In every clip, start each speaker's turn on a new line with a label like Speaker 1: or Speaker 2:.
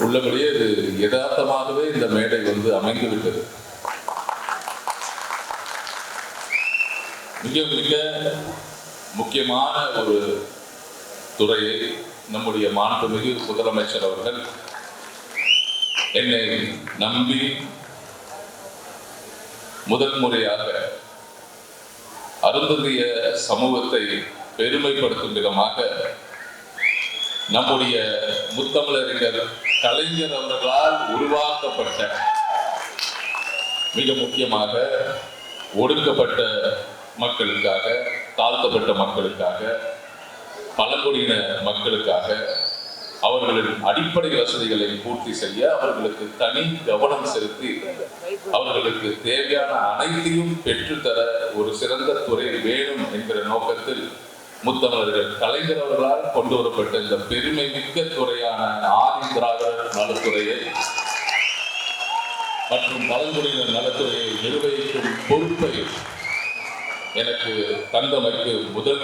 Speaker 1: உள்ளபடியே இது யதார்த்தமாகவே இந்த மேடை அமைந்து விட்டது. மிக மிக முக்கியமான ஒரு துறையை நம்முடைய மாண்புமிகு முதலமைச்சர் அவர்கள் என்னை நம்பி முதல் முறையாக அருந்ததிய சமூகத்தை பெருமைப்படுத்தும் விதமாக நம்முடைய முத்தமிழறிஞர் கலைஞர் அவர்களால் உருவாக்கப்பட்ட மிக முக்கியமாக ஒடுக்கப்பட்ட மக்களுக்காக, தாழ்த்தப்பட்ட மக்களுக்காக, பழங்குடியின மக்களுக்காக அவர்களின் அடிப்படை வசதிகளை பூர்த்தி செய்ய அவர்களுக்கு தனி கவனம் செலுத்தி அவர்களுக்கு தேவையான அனைத்தையும் பெற்றுத்தர ஒரு சிறந்த துறை வேணும் என்கிற நோக்கத்தில் முத்தமிழர்கள் கலைஞர் அவர்களால் கொண்டு வரப்பட்ட இந்த பெருமை மிக்க துறையான ஆதி திராவிடர் நலத்துறையை மற்றும் பழங்குடியினர் நலத்துறையை நிர்வகிக்கும் பொறுப்பை எனக்கு தந்தமைக்கு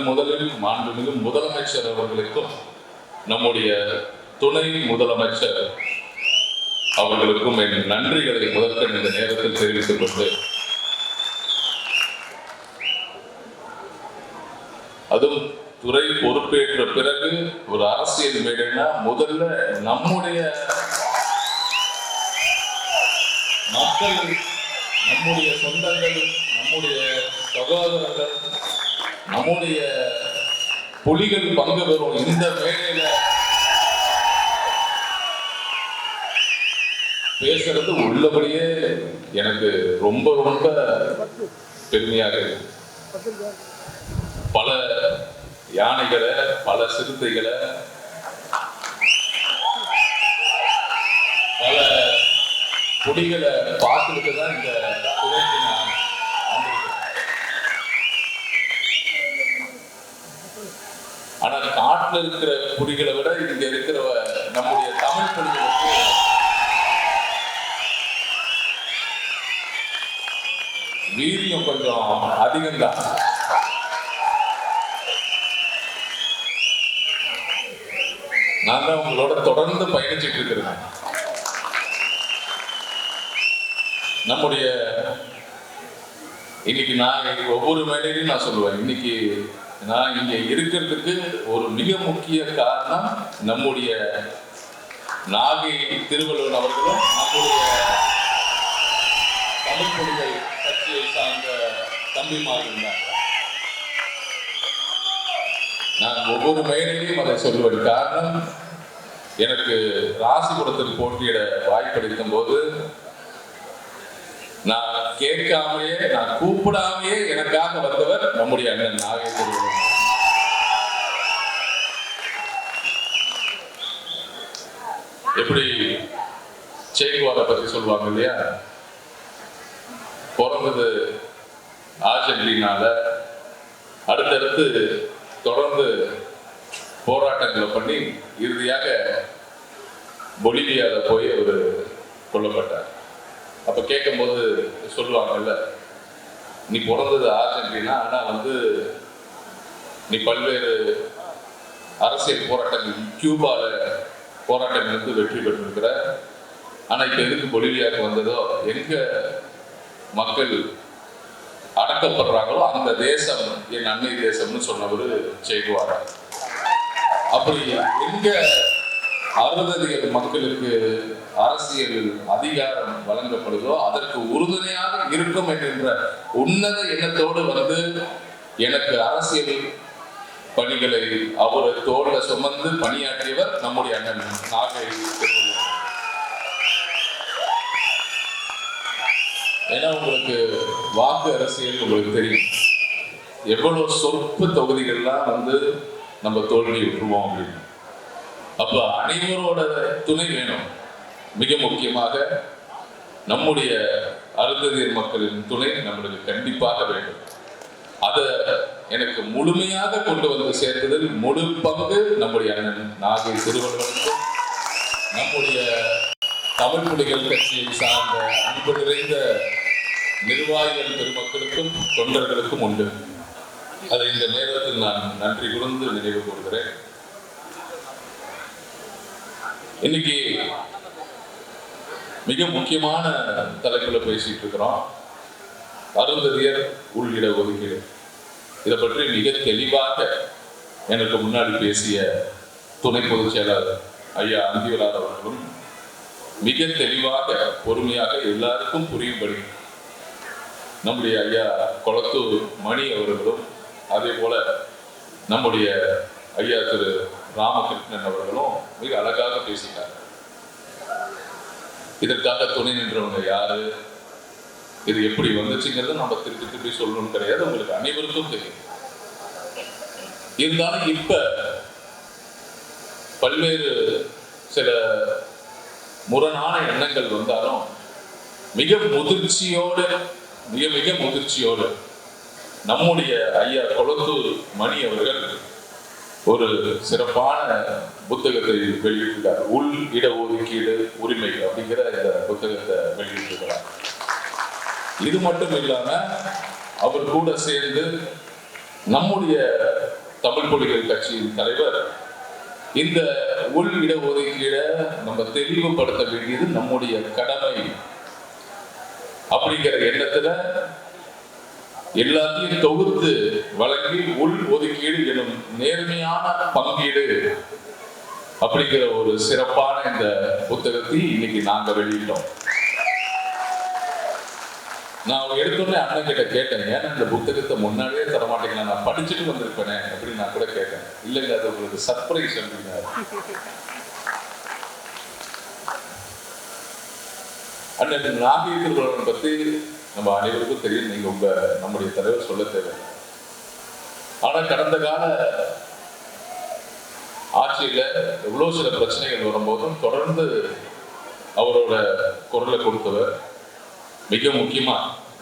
Speaker 1: முதலில் மாண்புமிகு முதலமைச்சர் அவர்களுக்கும் நம்முடைய துணை முதலமைச்சர் அவர்களுக்கும் என் நன்றிகளை முதற்கண் இந்த நேரத்தில் தெரிவித்துக் கொண்டு, அதுவும் துறை பொறுப்பேற்ற பிறகு ஒரு அரசியல் மேடைனா முதல்ல நம்முடைய மக்கள், நம்முடைய சொந்தங்கள், நம்முடைய சகோதரர்கள், நம்முடைய புலிகள் பங்கு பெறும் இந்த மேடையில பேசுறது உள்ளபடியே எனக்கு ரொம்ப ரொம்ப பெருமையாக இருக்கு. பல யானைகளை, பல சிறுத்தைகளை, பல புலிகளை பார்த்துட்டு தான் இந்த துறைக்கு நான் ஆனா காட்டுல இருக்கிற புலிகளை விட இங்க இருக்கிற நம்முடைய தமிழ் புலிகளுக்கு வீரியம் கொஞ்சம் அதிகம்தான். நான் தான் உங்களோட தொடர்ந்து பயணிச்சுட்டு இருக்கிறேன். நம்முடைய இன்னைக்கு நான் ஒவ்வொரு மேடையிலும் நான் சொல்லுவேன், இன்னைக்கு நான் இங்க இருக்கிறதுக்கு ஒரு மிக முக்கிய காரணம் நம்முடைய நாகை திருவள்ளுவர் அவர்களும் நம்முடைய தமிழ் புலிகள் கட்சியை சார்ந்த தம்பிமார்கள் தான். நான் ஒவ்வொரு மேடையிலையும் அதை சொல்லுவேன். காரணம், எனக்கு ராசிபுரத்தில் போட்டியிட வாய்ப்பளிக்கும் போது நான் கேட்காமையே, நான் கூப்பிடாமையே எனக்காக வந்தவர் நம்முடைய அண்ணன் நாகை திருவள்ளுவர். எப்படி சேகுவாரை பத்தி சொல்லுவாங்க இல்லையா, பிறந்தது அர்ஜென்டினால, அடுத்தடுத்து தொடர்ந்து போராட்டங்களை பண்ணி இறுதியாக பொலிவியால போய் அவர் கொல்லப்பட்டார். அப்ப கேட்கும் போது சொல்லுவாங்கல்ல, நீ பிறந்தது அர்ஜென்டினா, ஆனா நீ பல்வேறு அரசியல் போராட்டங்கள், கியூபால போராட்டங்கள் இருந்து வெற்றி பெற்றிருக்கிற, ஆனா இப்ப எதுக்கு பொலிவியாவுக்கு வந்ததோ, எங்க மக்கள் அடக்கப்படுறாங்களோ அந்த தேசம் என் அன்னை தேசம்னு சொன்னவர் சேகுவாரா. அப்படி எங்க அருந்ததியர் மக்களுக்கு அரசியல் அதிகாரம் வழங்கப்படுதோ அதற்கு உறுதுணையாக இருக்கும் என்கின்ற உன்னத எண்ணத்தோடு எனக்கு அரசியல் பணிகளை அவர் தோல்ல சுமந்து பணியாற்றியவர் நம்முடைய அண்ணன் நாகை திருவள்ளுவர். ஏன்னா உங்களுக்கு வாக்கு அரசியல் உங்களுக்கு தெரியும், எவ்வளவு சொற்ப தொகுதிகள்லாம் நம்ம தோல்வி விட்டுருவோம் அப்படின்னு. அப்ப அனைவரோட துணை வேணும். மிக முக்கியமாக நம்முடைய அருந்ததியர் மக்களின் துணை நம்மளுக்கு கண்டிப்பாக வேண்டும். அதை எனக்கு முழுமையாக கொண்டு சேர்த்ததில் முழு பங்கு நம்முடைய அண்ணன் நாகை திருவள்ளுவருக்கும், நம்முடைய தமிழ் புலிகள் கட்சியை சார்ந்த அன்பு நிறைந்த நிர்வாகிகள் பெருமக்களுக்கும் தொண்டர்களுக்கும் உண்டு. அதை இந்த நேரத்தில் நான் நன்றி கூர்ந்து நினைவு கூறுகிறேன். இன்னைக்கு மிக முக்கியமான தலைப்புல பேசிட்டு இருக்கிறோம். அருந்ததியர் உள் இட ஒதுக்கீடு. இதை பற்றி மிக தெளிவாக எனக்கு முன்னாடி பேசிய துணை பொதுச் செயலாளர் ஐயா அந்திவலார் அவர்களும் மிக தெளிவாக பொறுமையாக எல்லாருக்கும் புரியும்படி நம்முடைய ஐயா கொளத்தூர் மணி அவர்களும் அதே போல நம்முடைய ஐயா திரு ராமகிருஷ்ணன் அவர்களும் மிக அழகாக பேசிட்டார். இதற்காக துணை நின்றவங்க யாரு, இது எப்படி வந்துச்சுங்கிறது நம்ம திருப்பி சொல்லணும்னு கிடையாது, உங்களுக்கு அனைவருக்கும் தெரியும். இருந்தாலும் இப்ப பல்வேறு சில முரணான எண்ணங்கள் வந்தாலும் மிக முதிர்ச்சியோடு நம்முடைய ஐயா கொளத்தூர் மணி அவர்கள் ஒரு சிறப்பான புத்தகத்தை வெளியிட்டிருக்கார். உள் இட ஒதுக்கீடு உரிமை அப்படிங்கிற இந்த புத்தகத்தை வெளியிட்டிருக்கிறார். இது மட்டும் இல்லாம அவர் கூட சேர்ந்து நம்முடைய தமிழ் புலிகள் கட்சியின் தலைவர் இந்த உள் இட ஒதுக்கீடை நம்ம தெளிவுபடுத்த வேண்டியது நம்முடைய கடமை அப்படிங்கிற எண்ணத்துல எல்லாத்தையும் தொகுத்து வழங்கி உள் ஒதுக்கீடு எனும் நேர்மையான பங்கீடு அப்படிங்கிற ஒரு சிறப்பான இந்த புத்தகத்தை இன்னைக்கு நாங்க வெளியிட்டோம். நான் எடுத்தோடனே அண்ணன் கிட்ட கேட்டேன், ஏன்னா இந்த புத்தகத்தை முன்னாடியே தரமாட்டீங்களா, நான் படிச்சுட்டு வந்திருப்பேனே அப்படின்னு நான் கூட கேட்டேன். இல்லைங்க, அது உங்களுக்கு சர்ப்ரைஸ் அப்படின்னாரு. அண்ணன் நாகை திருவள்ளுவன் பத்தி நம்ம அனைவருக்கும் தெரியும், நீங்க நம்முடைய தலைவர் சொல்ல தேவை. ஆனா கடந்த கால ஆட்சியில எவ்வளவு சில பிரச்சனைகள் வரும்போதும் தொடர்ந்து அவரோட குரலை கொடுத்தவர். மிக முக்கியமா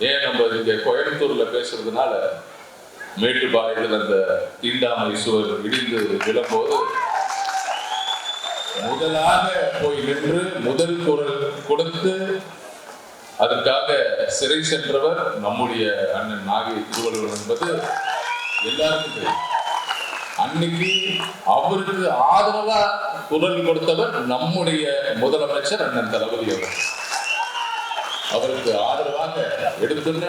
Speaker 1: ஏன் நம்ம இங்க கோயம்புத்தூர்ல பேசுறதுனால மேட்டுப்பாளையத்தில் அந்த தீண்டாமை சுவர் இடிந்து விழும்போது முதலாக போய் நின்று முதல் குரல் கொடுத்து அதற்காக சிறை சென்றவர் நம்முடைய அண்ணன் நாகை திருவள்ளுவர் என்பது எல்லாருக்கும் தெரியும். அன்னைக்கு அவருக்கு ஆதரவா குரல் கொடுத்தவர் நம்முடைய முதலமைச்சர் அண்ணன் தளபதி அவருக்கு ஆதரவாக எடுத்துள்ள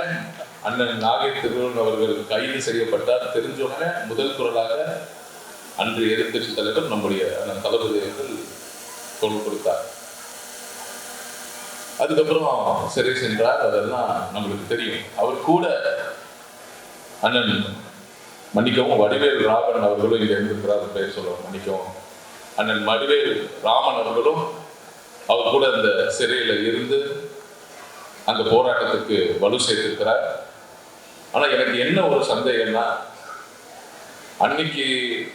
Speaker 1: அண்ணன் நாகை திருவள்ளுவர் அவர்கள் கைது செய்யப்பட்டார். தெரிஞ்ச உடனே முதல் குரலாக அன்று எதிர்கட்சி தலைவர் நம்முடைய அண்ணன் தளபதி அவர்கள் குரல் கொடுத்தார். அதுக்கப்புறம் சிறை சென்றார், அதெல்லாம் நம்மளுக்கு தெரியும். அவர் கூட அண்ணன் மன்னிக்கவும் வடிவேல் ராமன் அவர்களும் இங்க இருந்திருக்கிறார், பெயர் சொல்லுவோம், மன்னிக்கவும் அண்ணன் வடிவேல் ராமன் அவர்களும் அவர் கூட அந்த சிறையில இருந்து அந்த போராட்டத்துக்கு வலு சேர்த்திருக்கிறார். ஆனா எனக்கு என்ன ஒரு சந்தேகம்னா, அன்னைக்கு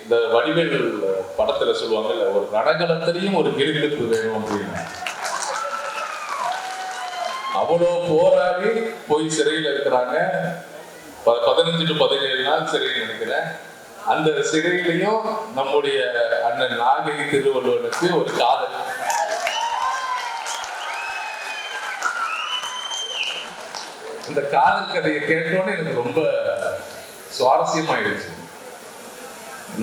Speaker 1: இந்த வடிவேல் படத்துல சொல்லுவாங்கல்ல, ஒரு ரணகலத்திலையும் ஒரு கிரிகிழப்பு வேணும் அப்படின்னு, அவ்வளோ போராடி போய் சிறையில் இருக்கிறாங்க. 15 to 17 நாள் சிறையில் நினைக்கிறேன். அந்த சிறையிலையும் நம்முடைய அண்ணன் நாகை திருவள்ளுவனுக்கு ஒரு காதல். இந்த காதல் கதையை கேட்டோன்னே எனக்கு ரொம்ப சுவாரஸ்யமாயிடுச்சு.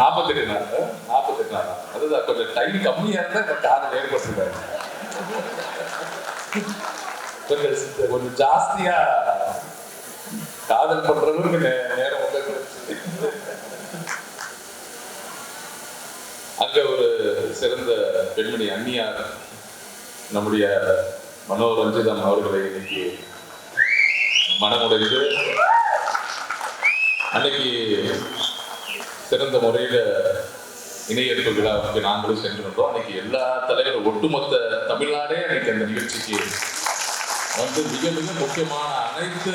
Speaker 1: 48 நாள் அதுதான் கொஞ்சம் டைம் கம்மியா இருந்தா இந்த காதல் ஏற்பட்டிருக்காரு. கொஞ்சம் ஜாஸ்தியா காதல் பண்றவங்களுக்கு நேரம் அங்க ஒரு சிறந்த பெண்மணி அந்நியார் நம்முடைய மனோரஞ்சிதம் அவர்களை இன்னைக்கு மனமுடைந்து அன்னைக்கு சிறந்த முறையில இணையேற்பு விழாவுக்கு நாங்களும் சென்றிருந்தோம். அன்னைக்கு எல்லா தலைவரும் ஒட்டுமொத்த தமிழ்நாடே அன்னைக்கு அந்த நிகழ்ச்சிக்கு வந்து மிக முக்கியமான அனைத்து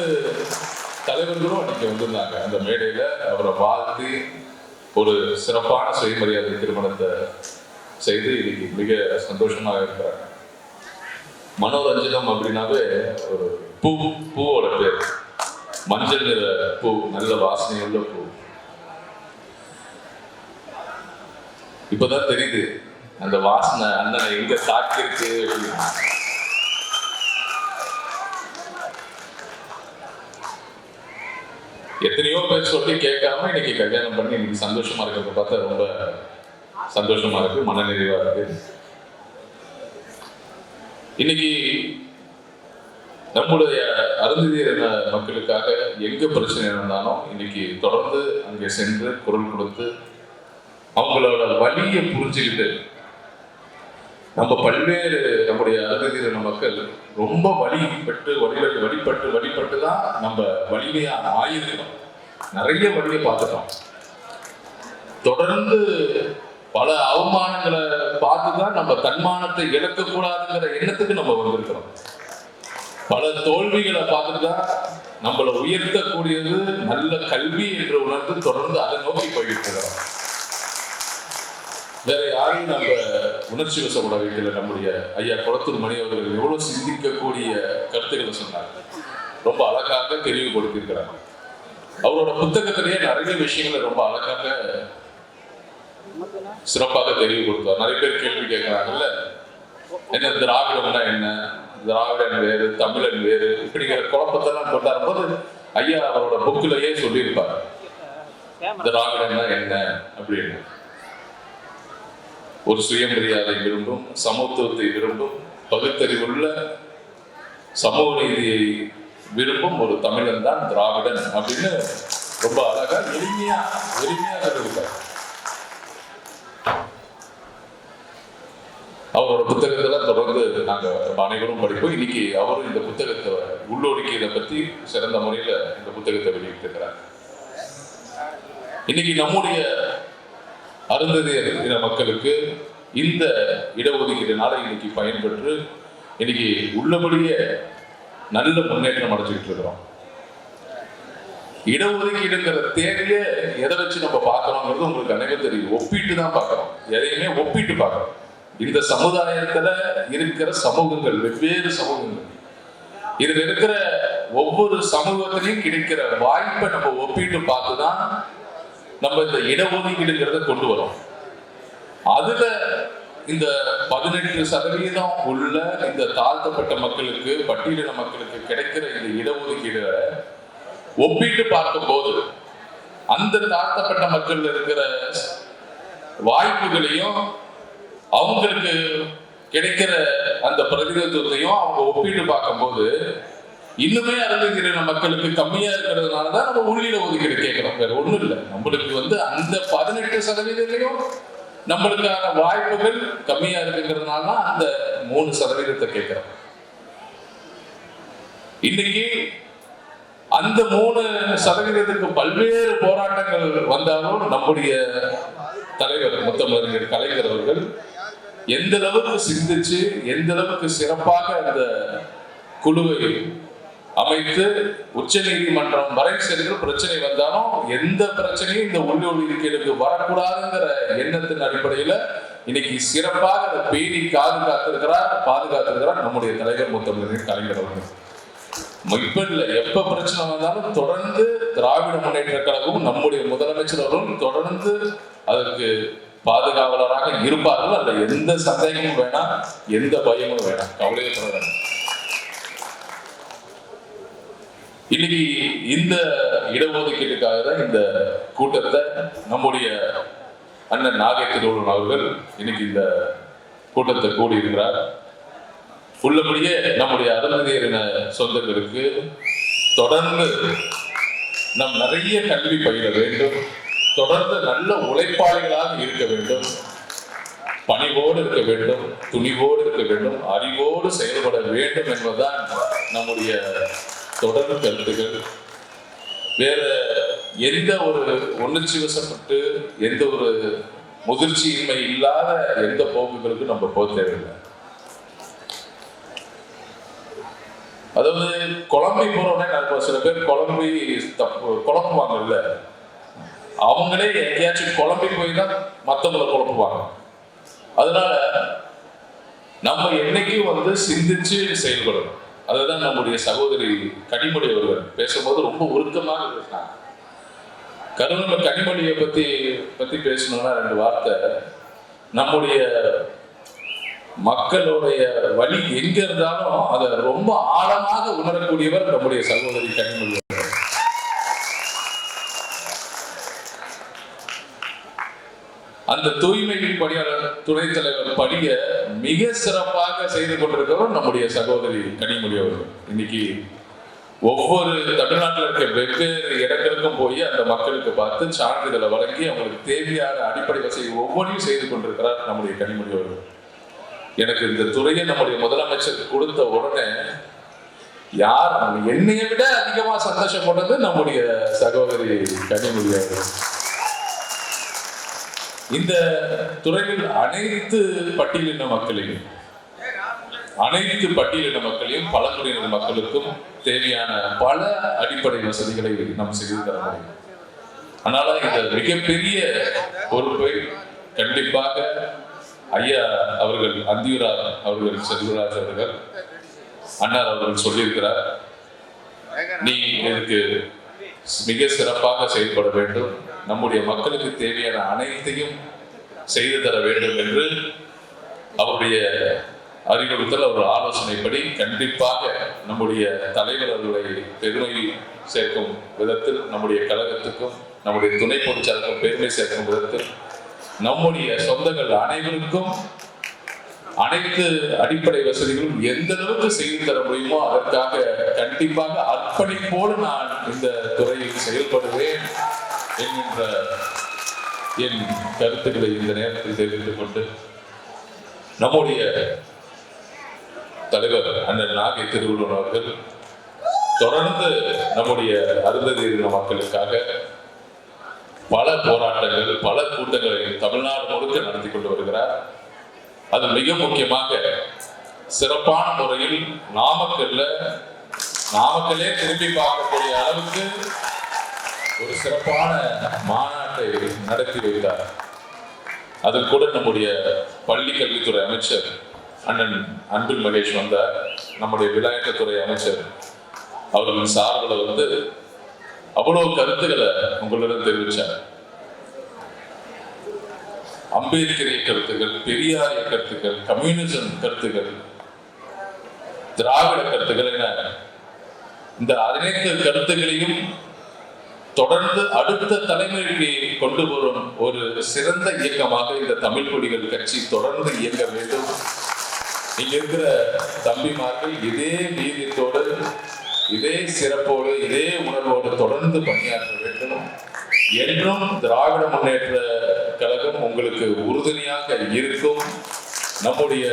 Speaker 1: தலைவர்களும் அன்னைக்கு வந்திருந்தாங்க. அந்த மேடையில அவரை வாழ்த்து ஒரு சிறப்பான சுயமரியாதை திருமணத்தை செய்து இன்னைக்கு மிக சந்தோஷமாக இருக்கிறாங்க. மனோரஞ்சிதம் அப்படின்னாவே ஒரு பூவோட பேர், மஞ்சள் நிற பூ, நல்ல வாசனையுள்ள பூ. இப்பதான் தெரியுது அந்த வாசனை அண்ணனை எங்க தாக்கிருக்கு அப்படின்னு. எத்தனையோ பேர் சொல்லி கேட்காம இன்னைக்கு கல்யாணம் பண்ணி இன்னைக்கு சந்தோஷமா இருக்கிறத பார்த்தா ரொம்ப சந்தோஷமா இருக்கு, மனநிறைவா இருக்கு. இன்னைக்கு நம்முடைய அருந்ததியர் மக்களுக்காக எங்க பிரச்சனை இருந்தாலும் இன்னைக்கு தொடர்ந்து அங்கே சென்று குரல் கொடுத்து அவங்களோட வலியை புரிஞ்சுக்கிட்டு நம்ம பல்வேறு நம்முடைய அருந்ததியர் மக்கள் ரொம்ப வழிபட்டு தான் நம்ம வலிமையா ஆயிருக்கிறோம். நிறைய வழியை பார்த்துட்டோம். தொடர்ந்து பல அவமானங்களை பார்த்துதான் நம்ம தன்மானத்தை இழக்கக்கூடாதுங்கிற எண்ணத்துக்கு நம்ம வந்திருக்கிறோம். பல தோல்விகளை பார்த்துதான் நம்மளை உயர்த்தக்கூடியது நல்ல கல்வி என்று உணர்ந்து தொடர்ந்து அதை நோக்கி போயிட்டு இருக்கிறோம். வேற யாரையும் நம்ம உணர்ச்சி வசப்பட வைக்கல. நம்முடைய ஐயா குளத்தூர் மணி அவர்கள் எவ்வளவு சிந்திக்கக்கூடிய கருத்துக்களை சொன்னாங்க, ரொம்ப அழகாக தெளிவுபடுத்தியிருக்கிறாங்க. அவரோட புத்தகத்திலேயே நிறைய விஷயங்களை ரொம்ப அழகாக சிறப்பாக தெளிவுபடுத்துவார். நிறைய பேர் கேள்வி கேட்கிறாங்கல்ல, என்ன திராவிடம்னா என்ன, திராவிடன் வேறு தமிழன் வேறு இப்படிங்கிற குழப்பத்தெல்லாம் கொண்டாடும் போது ஐயா அவரோட புக்கிலேயே சொல்லியிருப்பார் திராவிடம்னா என்ன அப்படின்னு. ஒரு சுயமரியாதை விரும்பும், சமத்துவத்தை விரும்பும், பகுத்தறிவுள்ள சமூக நீதியை விரும்பும் ஒரு தமிழன் தான் திராவிடன் அப்படின்னு ரொம்ப அழகா எளிமையா சொல்லியிருப்பார். அவரோட புத்தகத்துல தொடர்ந்து நாங்க அனைவரும் படிப்போம். இன்னைக்கு அவரும் இந்த புத்தகத்தை உள்ளொடுக்கியதை பத்தி சிறந்த முறையில இந்த புத்தகத்தை வெளியிட்டிருக்கிறார். இன்னைக்கு நம்முடைய அருந்ததியர் மக்களுக்கு இந்த இடஒதுக்கீடுனால இன்னைக்கு பயன்பெற்று இன்னைக்கு உள்ளபடியே நல்ல முன்னேற்றம் அடைஞ்சுக்கிட்டு இருக்கிறோம். இடஒதுக்கீடுங்கிற தேவையை எதை வச்சு நம்ம பார்க்கறோங்கிறது உங்களுக்கு அனைவரும் தெரியும். ஒப்பிட்டு தான் பார்க்கறோம், எதையுமே ஒப்பிட்டு பார்க்கறோம். இந்த சமுதாயத்துல இருக்கிற சமூகங்கள், வெவ்வேறு சமூகங்கள், இதுல இருக்கிற ஒவ்வொரு சமூகத்திலையும் கிடைக்கிற வாய்ப்பை நம்ம ஒப்பிட்டு பார்த்துதான் நம்ம இந்த இடஒதுக்கீடுங்கிறத கொண்டு வரோம். அதுல இந்த 18% உள்ள இந்த தாழ்த்தப்பட்ட மக்களுக்கு, பட்டியலின மக்களுக்கு கிடைக்கிற இந்த இடஒதுக்கீடு ஒப்பிட்டு பார்க்கும் போது அந்த தாழ்த்தப்பட்ட மக்கள் இருக்கிற வாய்ப்புகளையும் அவங்களுக்கு கிடைக்கிற அந்த பிரதிநிதித்துவத்தையும் அவங்க ஒப்பிட்டு பார்க்கும்போது இன்னுமே அருந்ததியர் மக்களுக்கு கம்மியா இருக்கிறதுனாலதான் நம்ம உள்ளிட ஒதுக்கீடு கேட்கிறோம். வேற ஒண்ணும் இல்லை. நம்மளுக்கு அந்த 18% நம்மளுக்கான வாய்ப்புகள் கம்மியா இருக்குங்கிறதுனால அந்த 3% கேட்கிறோம். இன்னைக்கு அந்த 3% பல்வேறு போராட்டங்கள் வந்தாலும் நம்முடைய தலைவர் முத்தமிழறிஞர் கலைஞர் அவர்கள் எந்த அளவுக்கு சிந்திச்சு எந்த அளவுக்கு சிறப்பாக அந்த குழுவை அமைத்து உச்ச நீதிமன்றம் வரை சென்று பிரச்சனை வந்தாலும் எந்த பிரச்சனையும் இந்த உள்ளொதுக்கீடுக்கு வரக்கூடாதுங்கிற எண்ணத்தின் அடிப்படையில இன்னைக்கு சிறப்பாக அதை பேணி பாதுகாத்திருக்கிறார் நம்முடைய தலைவர் முத்தமிழறிஞர் கலைஞர் அவர்கள். இப்ப இல்லை, எப்ப பிரச்சனை வந்தாலும் தொடர்ந்து திராவிட முன்னேற்ற கழகமும் நம்முடைய முதலமைச்சர் அவர்களும் தொடர்ந்து அதற்கு பாதுகாவலராக இருப்பார்கள். அதுல எந்த சந்தேகமும் வேணாம், எந்த பயமும் வேணாம், கவலையே பட வேண்டாம். இன்னைக்கு இந்த இடஒதுக்கீட்டுக்காக தான் இந்த கூட்டத்தை நம்முடைய அண்ணன் நாகை திருவள்ளுவர் அவர்கள் இன்னைக்கு இந்த கூட்டத்தை கூடியிருக்கிறார். உள்ளபடியே நம்முடைய அருந்ததியரின சொந்தங்களுக்கு தொடர்ந்து நம் நிறைய கல்வி பயில வேண்டும், தொடர்ந்து நல்ல உழைப்பாளிகளாக இருக்க வேண்டும், பணிவோடு இருக்க வேண்டும், துணிவோடு இருக்க வேண்டும், அறிவோடு செயல்பட வேண்டும் என்பதுதான் நம்முடைய தொடர் கருத்துக்கள். வேற எந்த ஒரு உணர்ச்சி வசப்பட்டு எந்த ஒரு முதிர்ச்சியின்மை இல்லாத எந்த போக்குகளுக்கும் நம்ம போக தேவையில்லை. அதாவது குழம்பி போறோன்னே சில பேர் குழம்புவாங்கல்ல, அவங்களே எங்கேயாச்சும் குழம்பி போய் தான் மற்றவங்களை குழப்புவாங்க. அதனால நம்ம என்னைக்கும் சிந்திச்சு செயல்படணும். அதுதான் நம்முடைய சகோதரி கனிமொழி அவர்கள் பேசும்போது ரொம்ப உருக்கமாக பேசினாங்க. கனிமொழியை பத்தி பேசணும்னா 2 வார்த்தை. நம்முடைய மக்களுடைய வழி எங்க இருந்தாலும் அதை ரொம்ப ஆழமாக உணரக்கூடியவர் நம்முடைய சகோதரி கனிமொழி. அந்த தூய்மை பணியாளர் துணைத் தலைவர் பணிய மிக சிறப்பாக செய்து கொண்டிருக்கிறோம் நம்முடைய சகோதரி கனிமொழி அவர்கள். இன்னைக்கு ஒவ்வொரு தமிழ்நாட்டில் இருக்க வெவ்வேறு இடங்களுக்கும் போய் அந்த மக்களுக்கு பார்த்து சான்றிதழை வழங்கி அவங்களுக்கு தேவையான அடிப்படை வசதி ஒவ்வொன்றையும் செய்து கொண்டிருக்கிறார் நம்முடைய கனிமொழி அவர்கள். எனக்கு இந்த துறையை நம்முடைய முதலமைச்சர் கொடுத்த உடனே யார் என்னையை விட அதிகமா சந்தோஷப்பட்டது நம்முடைய சகோதரி கனிமொழி அவர்கள். இந்த துறையில் அனைத்து பட்டியலின மக்களையும் பழங்குடியினர் மக்களுக்கும் தேவையான பல அடிப்படை வசதிகளை நாம் செய்து தர முடியும். அதனால இந்த மிகப்பெரிய பொறுப்பை கண்டிப்பாக ஐயா அவர்கள் அந்தியூரார் அவர்கள் செல்வராஜ் அவர்கள் அண்ணார் அவர்கள் சொல்லியிருக்கிறார், நீ இதுக்கு மிக சிறப்பாக செயல்பட வேண்டும், நம்முடைய மக்களுக்கு தேவையான அனைத்தையும் செய்து தர வேண்டும் என்று அவருடைய அறிவுறுத்தல், ஒரு ஆலோசனைப்படி கண்டிப்பாக நம்முடைய தலைவர் அவர்களை பெருமை சேர்க்கும் விதத்தில், நம்முடைய கழகத்துக்கும் நம்முடைய துணை பொதுச்செயலாளருக்கும் பெருமை சேர்க்கும் விதத்தில், நம்முடைய சொந்தங்கள் அனைவருக்கும் அனைத்து அடிப்படை வசதிகளும் எந்த அளவுக்கு செய்து தர முடியுமோ அதற்காக கண்டிப்பாக அர்ப்பணிப்போடு நான் இந்த துறையில் செயல்படுவேன் என்கின்ற என் கருத்துக்களை இந்த நேரத்தில் தெரிவித்துக் கொண்டு, நம்முடைய தலைவர் அண்ணன் நாகை திருவள்ளுவர் அவர்கள் தொடர்ந்து நம்முடைய அருந்ததியின மக்களுக்காக பல போராட்டங்கள், பல கூட்டங்களை தமிழ்நாடு முழுக்க நடத்தி கொண்டு வருகிறார். அது மிக முக்கியமாக சிறப்பான முறையில் நாமக்கல்லே திரும்பி பார்க்கக்கூடிய அளவுக்கு ஒரு சிறப்பான மாநாட்டை நடத்தி வைத்தார். அதில் கூட நம்முடைய பள்ளி கல்வித்துறை அமைச்சர் அண்ணன் அன்பில் மகேஷ் வந்தார். நம்முடைய விளையாட்டுத்துறை அமைச்சர் அவர்கள் சார்பில் வந்து அவ்வளவு கருத்துக்களை உங்களிடம் தெரிவித்தார். அம்பேத்கரிய கருத்துக்கள், பெரியாரிய கருத்துக்கள், கம்யூனிசம் கருத்துக்கள், திராவிட கருத்துக்கள் என இந்த அனைத்து கருத்துக்களையும் தொடர்ந்து அடுத்த தலைமுறைக்கு கொண்டு வரும் ஒரு சிறந்த இயக்கமாக இந்த தமிழ் குடிகள் கட்சி தொடர்ந்து இயங்க வேண்டும். இங்க இருக்கிற தம்பிமார்கள் இதே வீரியத்தோடு, இதே சிறப்போடு, இதே உணர்வோடு தொடர்ந்து பணியாற்ற வேண்டும். என்றும் திராவிட முன்னேற்ற கழகம் உங்களுக்கு உறுதுணையாக இருக்கும். நம்முடைய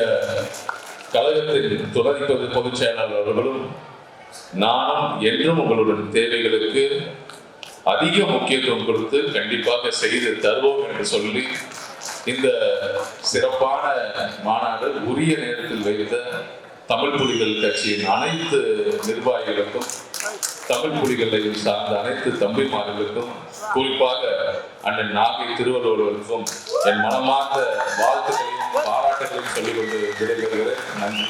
Speaker 1: கழகத்தின் துணை பொதுச் செயலாளர்களும் நானும் என்றும் உங்களுடன் தேவைகளுக்கு அதிக முக்கியத்துவம் கொடுத்து கண்டிப்பாக செய்து தருவோம் என்று சொல்லி, இந்த சிறப்பான மாநாடு உரிய நேரத்தில் வைத்த தமிழ் புலிகள் கட்சியின் அனைத்து நிர்வாகிகளுக்கும், தமிழ் புலிகளை சார்ந்த அனைத்து தம்பிமார்களுக்கும், குறிப்பாக அண்ணன் நாகை திருவள்ளுவருக்கும் என் மனமார்ந்த வாழ்த்துக்களையும் பாராட்டுகளையும் சொல்லிக் கொண்டு விடைபெறுகிறேன். நன்றி.